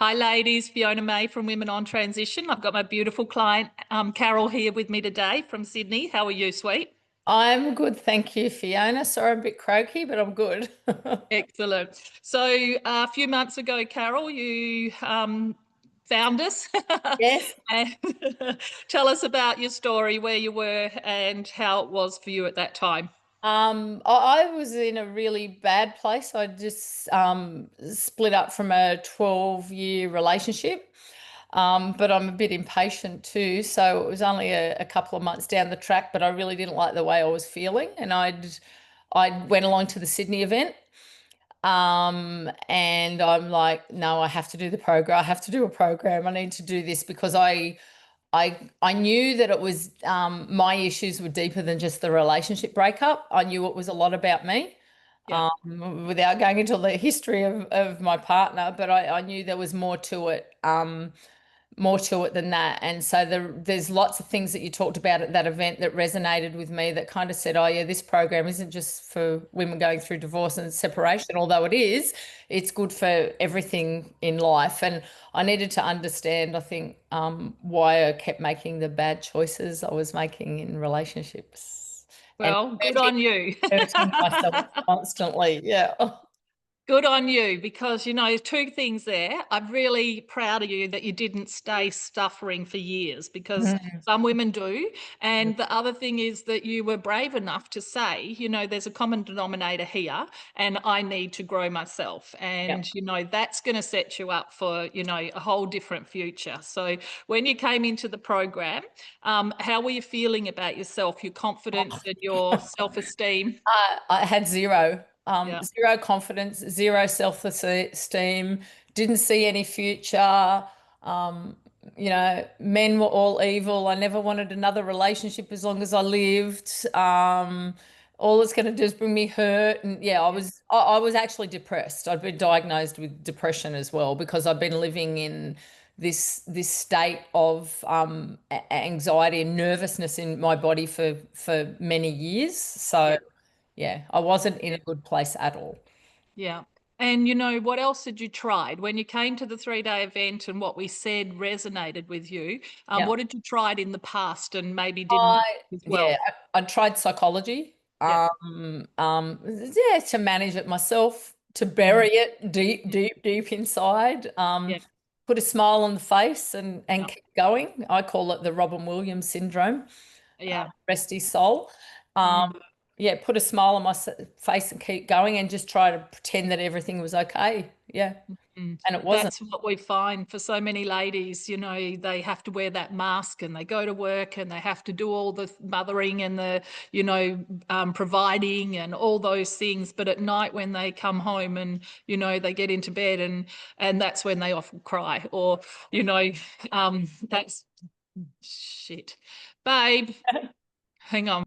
Hi, ladies. Fiona May from Women on Transition. I've got my beautiful client, Carol, here with me today from Sydney. How are you, sweet? I'm good, thank you, Fiona. Sorry, I'm a bit croaky, but I'm good. Excellent. So, a few months ago, Carol, you found us. Yes. And tell us about your story, where you were, and how it was for you at that time. I was in a really bad place. I just split up from a 12-year relationship. But I'm a bit impatient too. So it was only a couple of months down the track, but I really didn't like the way I was feeling. And I went along to the Sydney event. And I'm like, no, I have to do the program. I have to do a program. I need to do this because I knew that it was my issues were deeper than just the relationship breakup. I knew it was a lot about me, Yeah. without going into the history of my partner, but I knew there was more to it than that. And so there's lots of things that you talked about at that event that resonated with me that kind of said, oh, yeah, this program isn't just for women going through divorce and separation, although it is, it's good for everything in life. And I needed to understand, I think, why I kept making the bad choices I was making in relationships and Well, good hurting, on you. hurting myself constantly. Yeah. Good on you, because two things there. I'm really proud of you that you didn't stay suffering for years, because Mm. some women do. And the other thing is that you were brave enough to say, there's a common denominator here and I need to grow myself. Yeah. And, that's going to set you up for, a whole different future. So when you came into the program, how were you feeling about yourself, your confidence and your self-esteem? I had Yeah. zero confidence, zero self-esteem, didn't see any future. Um, Men were all evil. I never wanted another relationship as long as I lived. All it's going to do is bring me hurt. And yeah, I was actually depressed. I'd been diagnosed with depression as well because I've been living in this state of anxiety and nervousness in my body for many years. So Yeah. yeah, I wasn't in a good place at all. Yeah. And what else had you tried when you came to the 3-day event, and what we said resonated with you? Yeah. What had you tried in the past and maybe didn't I as yeah, well? I tried psychology. Yeah. Yeah, to manage it myself, to Mm. bury it deep, Yeah. deep, deep inside. Yeah. Put a smile on the face and Yeah. keep going. I call it the Robin Williams syndrome. Yeah. Rest his soul. Um, Mm. yeah, put a smile on my face and keep going, and just try to pretend that everything was okay. Yeah, Mm. and it wasn't. That's what we find for so many ladies. They have to wear that mask and they go to work and they have to do all the mothering and the, providing and all those things. But at night when they come home and, they get into bed, and that's when they often cry, or, that's shit. Babe, hang on.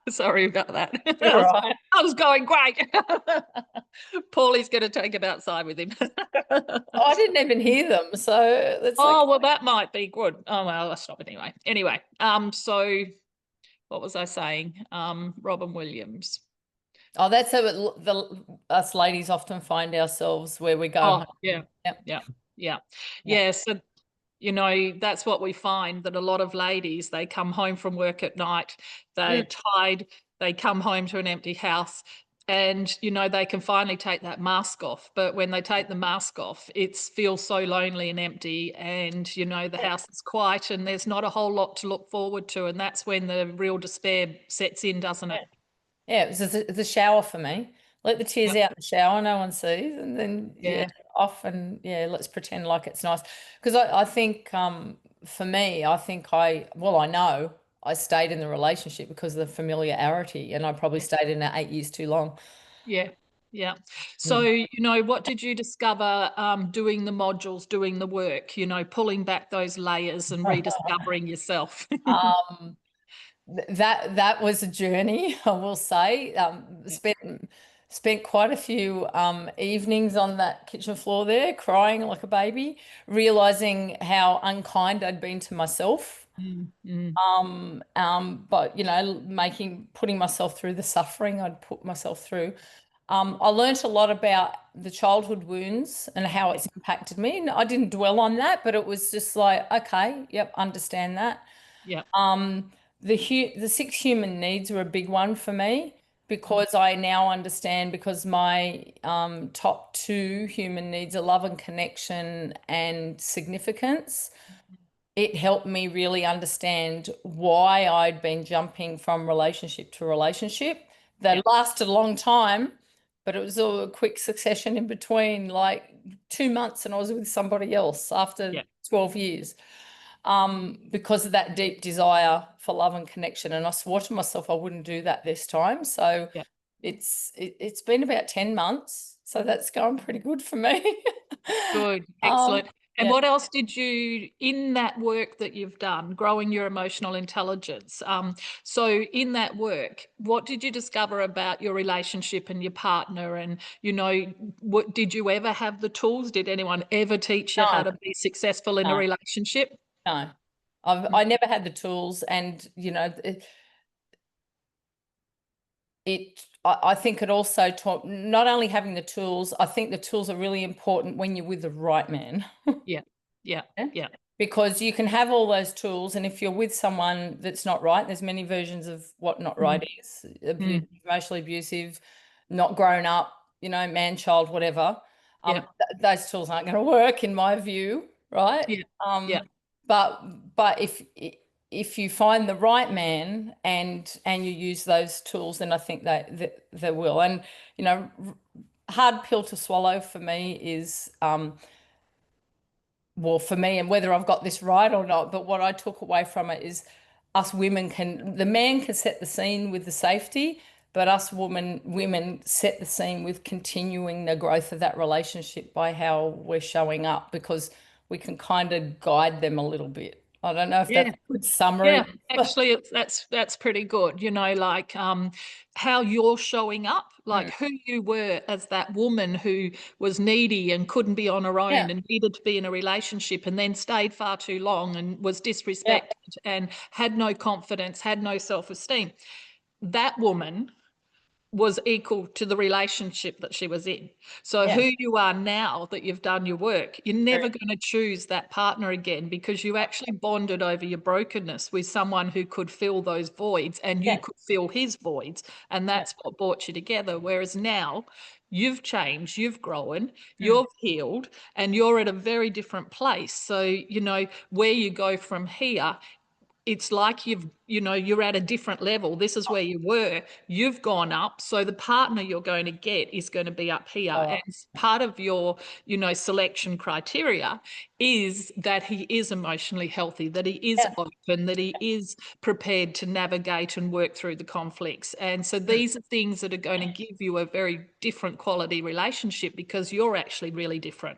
Sorry about that. You're right. I was going great. Paulie's going to take him outside with him. I didn't even hear them, so that's like, Oh, well, that might be good. Oh, well, I'll stop anyway. Anyway, so what was I saying? Robin Williams. oh, that's how us ladies often find ourselves where we go Oh, home. yeah, Yep. yeah, yeah. Yeah. Yeah, so that's what we find, that a lot of ladies, they come home from work at night, Mm. they're tired, they come home to an empty house, and they can finally take that mask off. But when they take the mask off, it feels so lonely and empty, and the house is quiet and there's not a whole lot to look forward to, and that's when the real despair sets in, doesn't it? Yeah, it was the shower for me. Let the tears Yep. out in the shower, no one sees, and then yeah, Yeah. off and yeah, let's pretend like it's nice. Because I think for me, I think I know I stayed in the relationship because of the familiarity, and I probably stayed in it 8 years too long. Yeah. Yeah. So, Mm. what did you discover doing the modules, doing the work, pulling back those layers and rediscovering yourself? Um, that was a journey, I will say. Yeah. Spent quite a few evenings on that kitchen floor there, crying like a baby, realizing how unkind I'd been to myself. Mm, mm, But putting myself through the suffering I'd put myself through. I learnt a lot about the childhood wounds and how yeah. it's impacted me. And I didn't dwell on that, but it was just like, okay, yep, understand that. Yeah. Um, the six human needs were a big one for me Mm, because I now understand because my top two human needs are love and connection and significance. It helped me really understand why I'd been jumping from relationship to relationship. They yeah. lasted a long time, but it was all a quick succession in between, like 2 months, and I was with somebody else after Yeah. 12 years because of that deep desire for love and connection. And I swore to myself I wouldn't do that this time. So Yeah. it's been about 10 months. So that's going pretty good for me. Good. Um, Excellent. And yeah. what else did you, in that work that you've done, growing your emotional intelligence? So in that work, what did you discover about your relationship and your partner? And, what did you ever have the tools? Did anyone ever teach you how No, to be successful in a no, relationship? no. Mm, I never had the tools, and I think it also taught not only having the tools. I think the tools are really important when you're with the right man. yeah. Yeah. Yeah. Yeah. Because you can have all those tools, and if you're with someone that's not right, there's many versions of what not Mm, right is. mm, Emotionally abusive, not grown up, man, child, whatever. yeah. Those tools aren't going to work in my view, right? Yeah. Yeah. Um, but if you find the right man and you use those tools, then I think that they will. And hard pill to swallow for me is well, for me, and whether I've got this right or not, but what I took away from it is the man can set the scene with the safety, but us women set the scene with continuing the growth of that relationship by how we're showing up because we can kind of guide them a little bit. I don't know if Yeah. that's a good summary. Yeah, actually, that's pretty good. Like how you're showing up, Mm, like who you were as that woman who was needy and couldn't be on her yeah, own and needed to be in a relationship and then stayed far too long and was yeah, disrespected and had no confidence, had no self-esteem. That woman was equal to the relationship that she was in. So yeah, who you are now that you've done your work, you're never very- going to choose that partner again because you actually bonded over your brokenness with someone who could fill those voids and you yeah, could fill his voids. And yeah, that's what brought you together. Whereas now you've changed, you've grown, mm, you've healed, and you're at a very different place. So, where you go from here, it's like you're at a different level. This is where you were, you've gone up, so the partner you're going to get is going to be up here. oh, And part of your selection criteria is that he is emotionally healthy, that he is yeah, open, that he is prepared to navigate and work through the conflicts. And so mm, these are things that are going to give you a very different quality relationship because you're actually really different.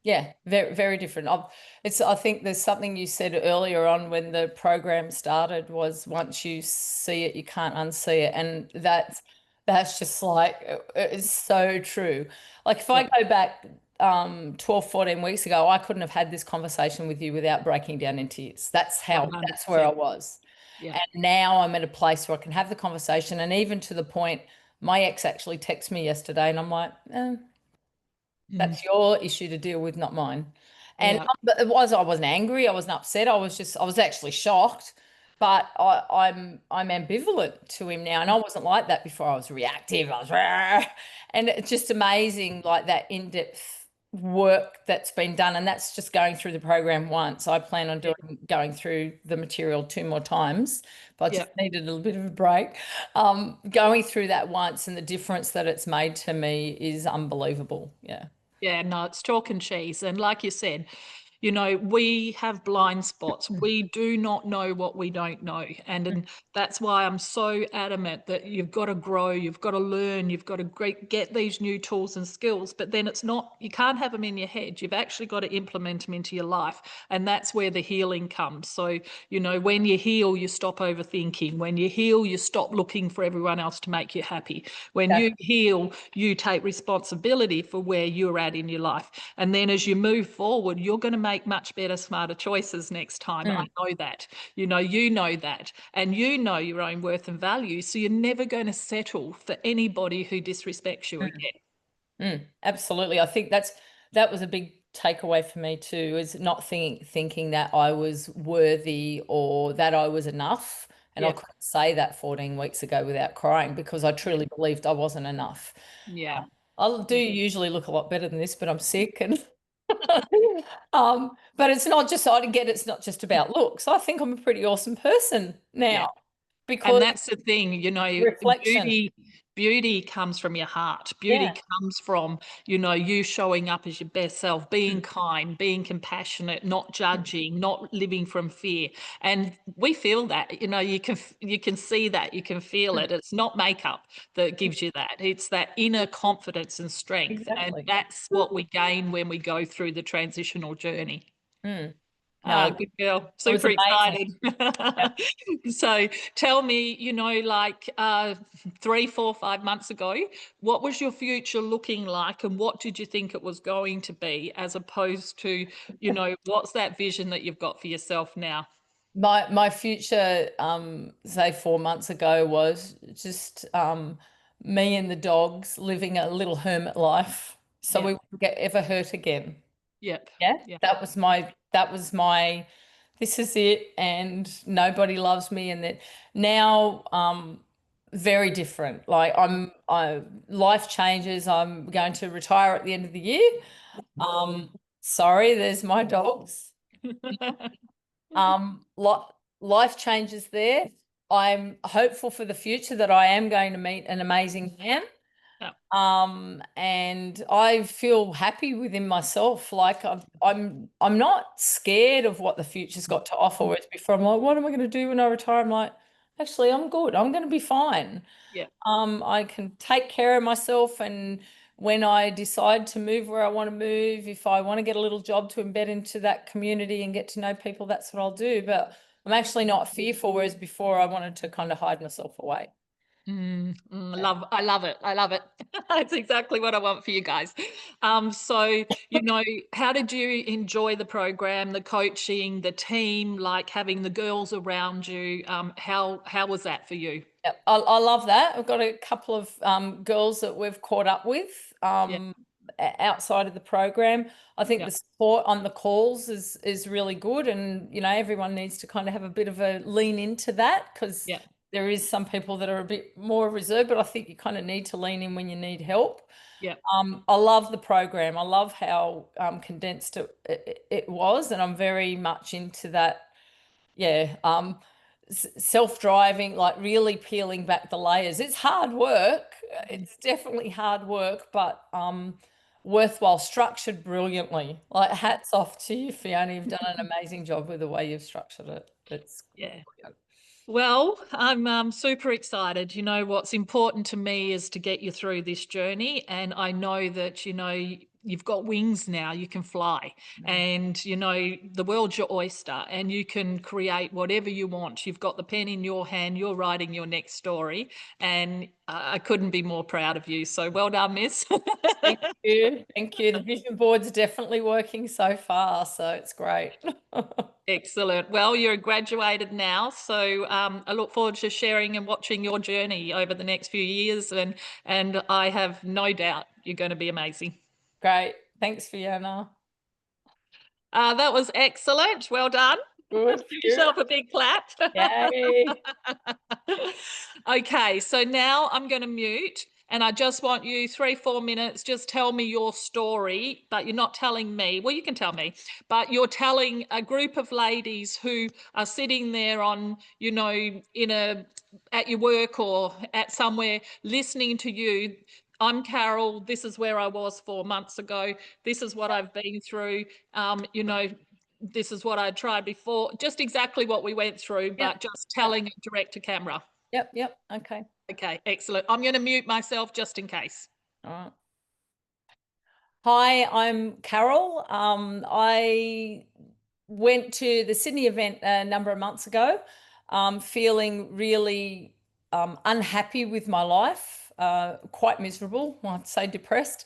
yeah, very, very different. I think there's something you said earlier on when the program started was once you see it, you can't unsee it. And that's just like, it's so true. Like if I Yeah. go back 12, 14 weeks ago, I couldn't have had this conversation with you without breaking down in tears. That's where I 100%. was. Yeah. And now I'm at a place where I can have the conversation. And even to the point, my ex actually texted me yesterday and I'm like, Mm. that's your issue to deal with, not mine. And Yeah. but I wasn't angry, I wasn't upset, I was actually shocked. But I'm ambivalent to him now. And I wasn't like that before. I was reactive. I was "Rah." And it's just amazing, like that in-depth work that's been done. And that's just going through the program once. I plan on Yeah. going through the material 2 more times, but I Yeah. just needed a little bit of a break. Going through that once and the difference that it's made to me is unbelievable. Yeah. Yeah, no, it's chalk and cheese. And like you said, you know, we have blind spots. We do not know what we don't know. And that's why I'm so adamant that you've got to grow, you've got to learn, you've got to get these new tools and skills. But then it's not, you can't have them in your head. You've actually got to implement them into your life. And that's where the healing comes. So, you know, when you heal, you stop overthinking. When you heal, you stop looking for everyone else to make you happy. When you heal, you take responsibility for where you're at in your life. And then as you move forward, you're going to make much better, smarter choices next time. I know that. You know that. And you know your own worth and value. So you're never going to settle for anybody who disrespects you again. Absolutely. I think that was a big takeaway for me too, is not thinking that I was worthy or that I was enough. And I Yep. couldn't say that 14 weeks ago without crying because I truly believed I wasn't enough. Yeah. I do usually look a lot better than this, but I'm sick and but it's not just I get it's not just about looks. I think I'm a pretty awesome person Yeah. now And because that's the thing, you know, reflection. beauty comes from your heart. Beauty Yeah. comes from, you know, you showing up as your best self, being kind, being compassionate, not judging, not living from fear. And we feel that, you know, you can see that, you can feel it. It's not makeup that gives you that. It's that inner confidence and strength. And Exactly. that's what we gain when we go through the transitional journey. Mm. Ah, No, good girl. it was Super amazing. excited. Yeah. So tell me, you know, like 3, 4, 5 months ago, what was your future looking like and what did you think it was going to be as opposed to, you know, what's that vision that you've got for yourself now? My future, say 4 months ago, was just me and the dogs living a little hermit life, so Yeah, we wouldn't get ever hurt again. yep, Yeah, yeah, that was my this is it, and nobody loves me, and that now very different. Like I life changes. I'm going to retire at the end of the year. Sorry, there's my dogs. Life changes there. I'm hopeful for the future that I am going to meet an amazing man. yeah, And I feel happy within myself. Like I'm not scared of what the future's got to offer. Whereas before I'm like, what am I going to do when I retire? I'm like, actually, I'm good. I'm going to be fine. yeah. I can take care of myself, and when I decide to move where I want to move, if I want to get a little job to embed into that community and get to know people, that's what I'll do. But I'm actually not fearful, whereas before I wanted to kind of hide myself away. I love it. I love it. That's exactly what I want for you guys. So, you know, how did you enjoy the program, the coaching, the team, like having the girls around you? How was that for you? Yep, I love that. I've got a couple of girls that we've caught up with Yeah, outside of the program. I think yeah, the support on the calls is really good, and everyone needs to kind of have a bit of a lean into that because yeah, there is some people that are a bit more reserved, but I think you kind of need to lean in when you need help. yeah, I love the program. I love how condensed it was, and I'm very much into that. Yeah, self-driving, like really peeling back the layers. It's hard work. It's definitely hard work, but worthwhile, structured brilliantly. Like hats off to you, Fiona. You've done an amazing job with the way you've structured it. It's yeah. Well, I'm super excited. You know, what's important to me is to get you through this journey. And I know that, you know, you've got wings now, you can fly. And, you know, the world's your oyster and you can create whatever you want. You've got the pen in your hand, you're writing your next story. And I couldn't be more proud of you. So well done, miss. Thank you. Thank you. The vision board's definitely working so far, so it's great. Excellent. Well, you're graduated now, so I look forward to sharing and watching your journey over the next few years, and I have no doubt you're going to be amazing. Great. Thanks, Fiona. That was excellent. Well done. Good. Give Good. yourself a big clap. Yay. Okay, so now I'm going to mute. And I just want you 3, 4 minutes, just tell me your story, but you're not telling me. Well, you can tell me, but you're telling a group of ladies who are sitting there on, you know, at your work or at somewhere listening to you. I'm Carol. This is where I was 4 months ago. This is what I've been through. You know, this is what I tried before. Just exactly what we went through, Yep. but just Yep. telling it direct to camera. Yep. Yep. Okay. Okay, excellent. I'm going to mute myself just in case. All right. Hi, I'm Carol. I went to the Sydney event a number of months ago, feeling really unhappy with my life, quite miserable, I'd say depressed,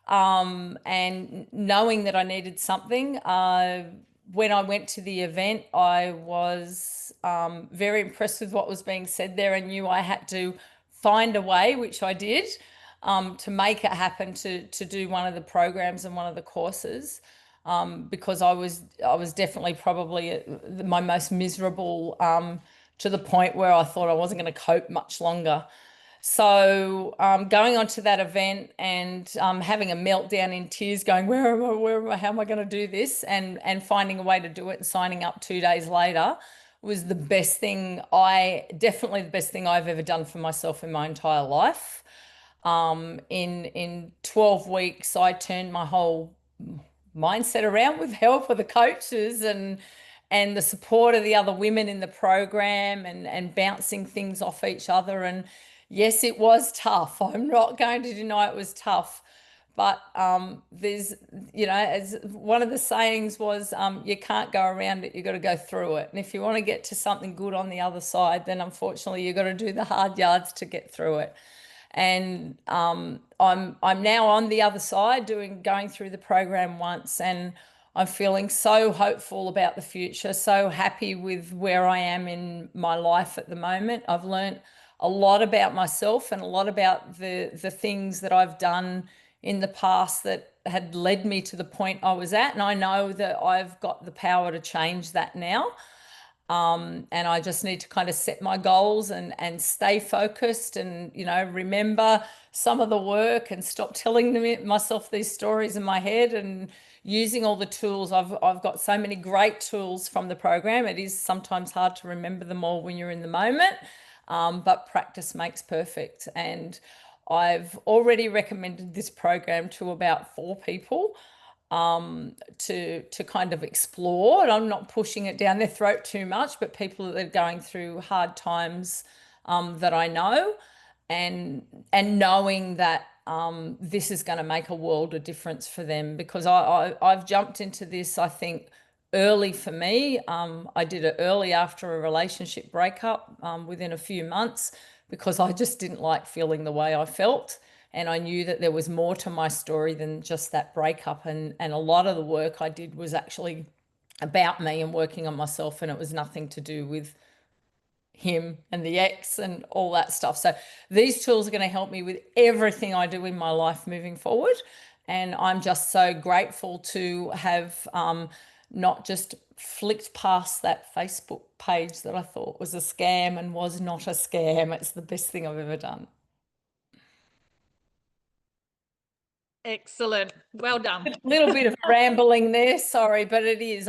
and knowing that I needed something. When I went to the event, I was very impressed with what was being said there and knew I had to find a way, which I did, to make it happen to do one of the programs and one of the courses. Because I was definitely probably my most miserable, to the point where I thought I wasn't going to cope much longer. So going on to that event and having a meltdown in tears, going, where am I? Where am I? How am I going to do this? And finding a way to do it and signing up 2 days later was the best thing definitely the best thing I've ever done for myself in my entire life. In 12 weeks, I turned my whole mindset around with help of the coaches and the support of the other women in the program and bouncing things off each other. And yes, it was tough. I'm not going to deny it was tough. But there's, as one of the sayings was, you can't go around it, you've got to go through it. And if you want to get to something good on the other side, then unfortunately you've got to do the hard yards to get through it. And I'm now on the other side going through the program once, and I'm feeling so hopeful about the future, so happy with where I am in my life at the moment. I've learned a lot about myself and a lot about the things that I've done in the past that had led me to the point I was at, and I know that I've got the power to change that now. And I just need to kind of set my goals and stay focused and, remember some of the work and stop telling myself these stories in my head and using all the tools. I've got so many great tools from the program. It is sometimes hard to remember them all when you're in the moment, but practice makes perfect. And I've already recommended this program to about 4 people, to kind of explore. And I'm not pushing it down their throat too much, but people that are going through hard times, that I know, and knowing that this is going to make a world of difference for them, because I've jumped into this, I think, early for me. I did it early after a relationship breakup, within a few months, because I just didn't like feeling the way I felt. And I knew that there was more to my story than just that breakup. And a lot of the work I did was actually about me and working on myself. And it was nothing to do with him and the ex and all that stuff. So these tools are going to help me with everything I do in my life moving forward. And I'm just so grateful to have, not just flicked past that Facebook page that I thought was a scam and was not a scam. It's the best thing I've ever done. Excellent. Well done. A little bit of rambling there, sorry, but it is.